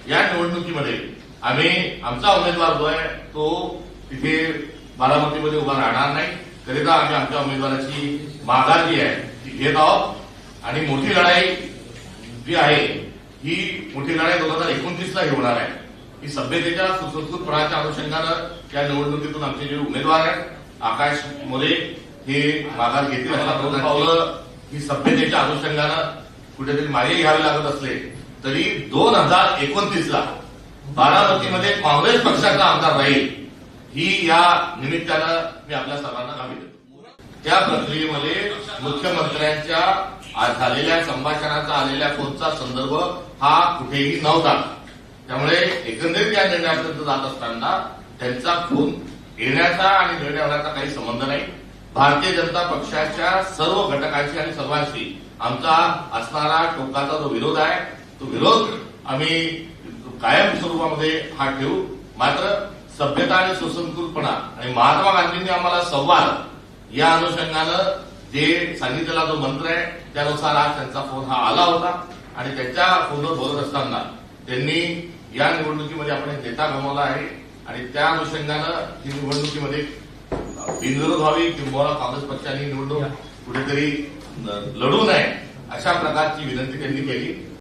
या निवडणुकीमध्ये आम्ही आमचा उमेदवार जो आहे तो तिथे बारामतीमध्ये उभा राहणार नाही, करिता आम्ही आमच्या उमेदवाराची माघार जी आहे ती घेत आहोत आणि मोठी लढाई जी आहे ही मोठी लढाई 2029ला ही होणार आहे. ही सभ्यतेच्या सुसंस्कृतपणाच्या अनुषंगानं या निवडणुकीतून आमचे जे उमेदवार आहेत आकाश मोरे हे माघार घेतील असा दोन पावलं ही सभ्यतेच्या अनुषंगानं कुठेतरी मागे घ्यावे लागत असले तरी 2029ला बारामतीमध्ये काँग्रेस पक्षाचा आमदार राहील ही या निमित्तानं मी आपल्या सर्वांना हमी देतो. त्या प्रक्रियेमध्ये मुख्यमंत्र्यांच्या झालेल्या संभाषणाचा आलेल्या फोनचा संदर्भ हा कुठेही नव्हता. त्यामुळे एकंदरीत या निर्णयापर्यंत जात असताना त्यांचा फोन येण्याचा आणि निर्णय होण्याचा काही संबंध नाही. भारतीय जनता पक्षाच्या सर्व घटकांशी आणि सर्वांशी आमचा असणारा टोकाचा जो विरोध आहे तो विरोध आम्ही कायम स्वरूपामध्ये हा ठेवू. मात्र सभ्यता आणि सुसंस्कृतपणा आणि महात्मा गांधींनी आम्हाला संवाद या अनुषंगानं जे सांगितलेला जो मंत्र आहे त्यानुसार आज त्यांचा फोन हा आला होता आणि त्यांच्या फोनवर बोलत असताना त्यांनी या निवडणुकीमध्ये आपण एक नेता गमावला आहे आणि त्या अनुषंगानं ही निवडणुकीमध्ये बिनविरोध व्हावी किंवा काँग्रेस पक्षाने निवडणूक कुठेतरी लढू नये अशा प्रकारची विनंती त्यांनी केली.